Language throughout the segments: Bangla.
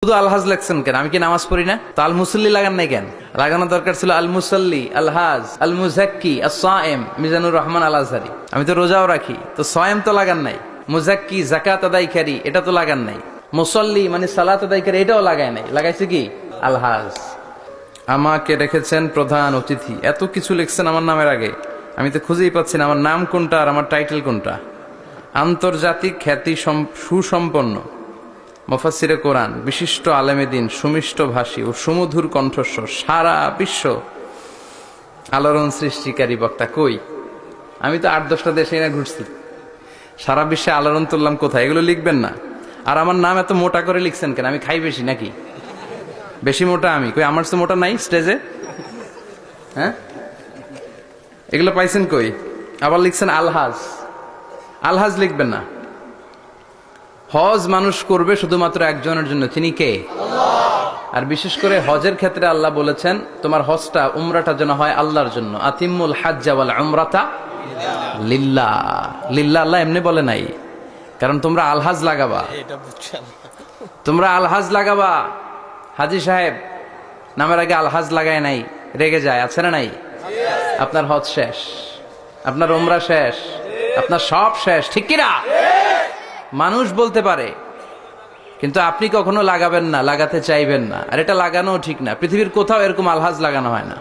শুধু আলহাজ লেখছেন কেন? আমি কি নামাজ পড়ি না? তো আল মুসল্লি লাগান নাই কেন? লাগানো দরকার ছিল আল মুসল্লি, আলহাজ, আল মুজাক্কি, আস-সায়েম, মিজানুর রহমান আল আজহারি। আমি তো রোজাও রাখি, তো সায়েম তো লাগান নাই। মুজাক্কি যাকাত আদায়কারী, এটা তো লাগান নাই। মুসল্লি মানে সালাত আদায়কারী, এটাও লাগায় নাই। লাগাইছে কি? আলহাজ। আমাকে রেখেছেন প্রধান অতিথি, এত কিছু লিখছেন আমার নামের আগে, আমি তো খুঁজেই পাচ্ছি না আমার নাম কোনটা আর আমার টাইটেল কোনটা। আন্তর্জাতিক খ্যাতি সুসম্পন্ন মুফাসসিরে কোরআন, বিশিষ্ট আলেমে দ্বীন, সুমিষ্ট ভাষী ও সুমধুর কণ্ঠস্বর, সারা বিশ্ব আলোড়ন সৃষ্টিকারী বক্তা। কই? আমি তো 8-10টা দেশে না ঘুরছি, সারা বিশ্বে আলোড়ন তুললাম কোথায়? এগুলো লিখবেন না। আর আমার নাম এত মোটা করে লিখছেন কেন? আমি খাই বেশি নাকি? বেশি মোটা আমি? কই আমার তো মোটা নাই স্টেজে, হ্যাঁ? এগুলো পাইছেন কই? আবার লিখছেন আলহাজ। আলহাজ লিখবেন না। হজ মানুষ করবে শুধুমাত্র একজনের জন্য, তিনি কে? আর বিশেষ করে হজের ক্ষেত্রে আল্লাহ বলেছেন তোমার হজটা, উমরাটা যেন হয় আল্লাহর জন্য। আতিমুল হাজ্জা ওয়াল উমরাতা লিল্লাহ। লিল্লাহ আল্লাহ এমনি বলে নাই, কারণ তোমরা আলহাজ লাগাবা, তোমরা আলহাজ লাগাবা। হাজী সাহেব নামের আগে আলহাজ লাগায় নাই, রেগে যায়, আছে না নাই? আপনার হজ শেষ, আপনার উমরা শেষ, আপনার সব শেষ, ঠিক কিনা? মানুষ বলতে পারে, কিন্তু আপনি কখনো লাগাবেন না, লাগাতে চাইবেন না। আর এটা লাগানো ঠিক না। পৃথিবীর কোথাও এরকম আলহাজ লাগানো হয় না।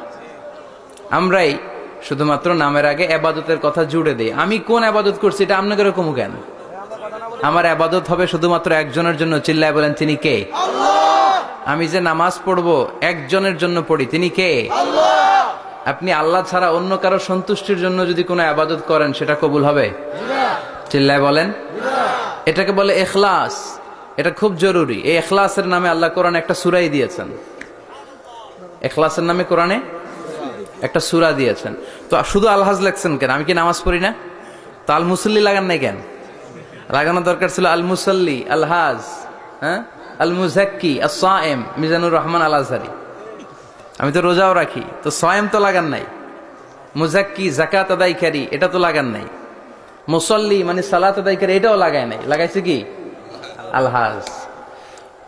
আমরাই শুধুমাত্র নামের আগে আবাদতের কথা জুড়ে দেই। আমি কোন আবাদত করছি এটা আপনাদের এরকম কেন? আমার আবাদত হবে শুধুমাত্র একজনের জন্য। চিল্লায় বলেন, তিনি কে? আমি যে নামাজ পড়বো একজনের জন্য পড়ি, তিনি কে? আপনি আল্লাহ ছাড়া অন্য কারো সন্তুষ্টির জন্য যদি কোনো আবাদত করেন, সেটা কবুল হবে? চিল্লায় বলেন। এটাকে বলে ইখলাস। এটা খুব জরুরি। এই ইখলাসের নামে আল্লাহ কোরআনে একটা সূরাই দিয়েছেন। ইখলাসের নামে কোরআনে একটা সূরা দিয়েছেন। তো শুধু আলহাজ লেখছেন কেন? আমি কি নামাজ পড়ি না? তো আল মুসল্লি লাগান নাই কেন? লাগানো দরকার ছিল আল মুসল্লি, আলহাজ, হ্যাঁ, আল মুজাক্কি, আস-সায়েম, মিজানুর রহমান আল আজহারি। আমি তো রোজাও রাখি, তো সায়েম তো লাগান নাই। মুজাক্কি যাকাত আদায়কারী, এটা তো লাগান নাই। মুসল্লি মানে সালাত আদায়কারী, এটাও লাগায় নাই। লাগাইছে কি? আলহাজ।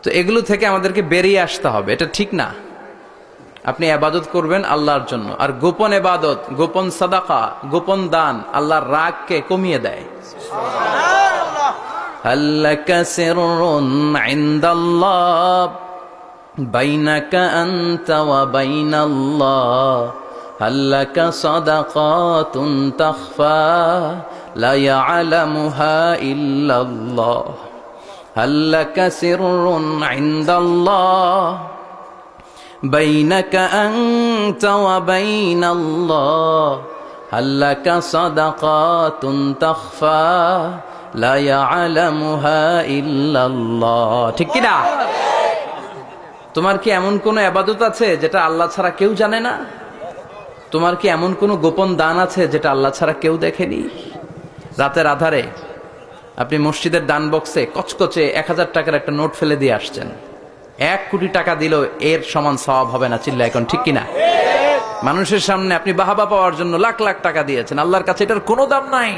তো এগুলো থেকে আমাদেরকে বেরিয়ে আসতে হবে। এটা ঠিক না। আপনি ইবাদত করবেন আল্লাহর জন্য। আর গোপন ইবাদত, গোপন সাদাকা, গোপন দান আল্লাহর রাগকে কমিয়ে দেয়। হাল্লাকা সিররুন ইনদাল্লাহ বাইনাকা আনতা ওয়া বাইনাল্লাহ, হাল্লাকা সাদাকাতুন তাখফা লা ইয়ালামুহা ইল্লাল্লাহ, হাল্লাকা সিররুন ইনদাল্লাহ বাইনাকা আনতা ওয়া বাইনাল্লাহ, হাল্লাকা সাদাকাতুন তাখফা লা ইয়ালামুহা ইল্লাল্লাহ। ঠিক কি না? তোমার কি এমন কোন ইবাদত আছে যেটা আল্লাহ ছাড়া কেউ জানে না? তোমার কি এমন কোন গোপন দান আছে যেটা আল্লাহ ছাড়া কেউ দেখেনি? রাতের আধারে আপনি মসজিদের দান বক্সে কচকচে 1000 টাকার একটা নোট ফেলে দিয়ে আসছেন, 1 কোটি টাকা দিলেও এর সমান সওয়াব হবে না। চিল্লা এখন, ঠিক কিনা? মানুষের সামনে আপনি বাহাবা পাওয়ার জন্য লাখ লাখ টাকা দিয়েছেন, আল্লাহর কাছে এটার কোনো দাম নাই।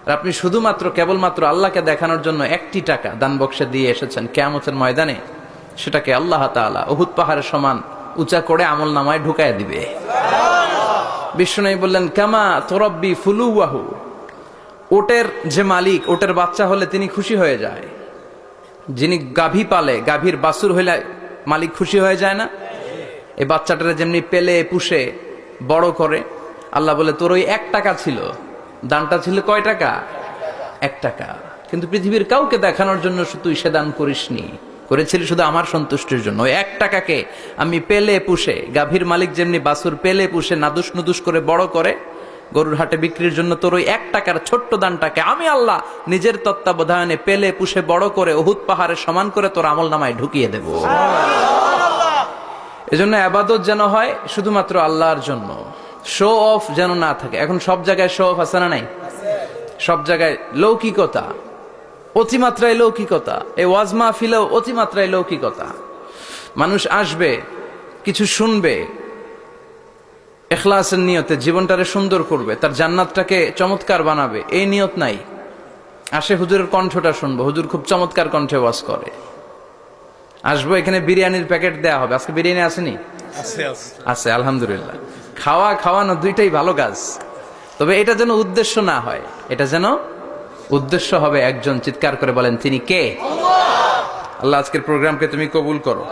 আর আপনি শুধুমাত্র কেবলমাত্র আল্লাহকে দেখানোর জন্য 1টি টাকা দান বক্সে দিয়ে এসেছেন, কিয়ামতের ময়দানে সেটাকে আল্লাহ তাআলা উহুদ পাহাড়ের সমান উঁচা করে আমলনামায় ঢুকায় দিবে। বিষ্ণু বললেন, কামা তুরাব্বি ফুলুওয়াহু, ওটের যে মালিক, ওটের বাচ্চা হলে তিনি খুশি হয়ে যায়। যিনি গাভী পালে, গাভীর বাছুর হইলে মালিক খুশি হয়ে যায় না? এই বাচ্চাটারে যেমনি পেলে পুষে বড় করে, আল্লাহ বলে তোর ওই 1 টাকা ছিল, দানটা ছিল কয় টাকা? 1 টাকা। কিন্তু পৃথিবীর কাউকে দেখানোর জন্য তুই সে দান করিসনি, করেছিলি শুধু আমার সন্তুষ্টির জন্য। ওই 1 টাকাকে আমি পেলে পুষে, গাভীর মালিক যেমনি বাছুর পেলে পুষে নাদুস নুদুস করে বড় করে গরুর হাটে বিক্রির জন্য, তোর ওই 1 টাকার ছোট্ট দানটাকে আমি আল্লাহ নিজের তত্ত্বাবধানে পেলে পুষে বড় করে উহুদ পাহাড়ের সমান করে তোর আমলনামায় ঢুকিয়ে দেব। এজন্য ইবাদত যেন হয় শুধুমাত্র আল্লাহর জন্য, শো অফ যেন না থাকে। এখন সব জায়গায় শো অফ আছে না নাই? সব জায়গায় লৌকিকতা, অতিমাত্রায় লৌকিকতা। এই ওয়াজ মাহফিলেও অতিমাত্রায় লৌকিকতা। মানুষ আসবে, কিছু শুনবে, ইখলাসের নিয়তে জীবনটারে সুন্দর করবে, তার জান্নাতটাকে চমৎকার বানাবে, এই নিয়ত নাই। আসে হুজুরের কণ্ঠটা শুনবো, হুজুর খুব চমৎকার কণ্ঠে ওয়াজ করে, আসবো, এখানে বিরিয়ানির প্যাকেট দেওয়া হবে। আজকে বিরিয়ানি আসেনি? আছে, আলহামদুলিল্লাহ। খাওয়া খাওয়ানো দুইটাই ভালো কাজ, তবে এটা যেন উদ্দেশ্য না হয়। এটা যেন উদ্দেশ্য হবে একজন। চিৎকার করে বলেন তিনি কে? আল্লাহ আজকের প্রোগ্রামকে তুমি কবুল করো।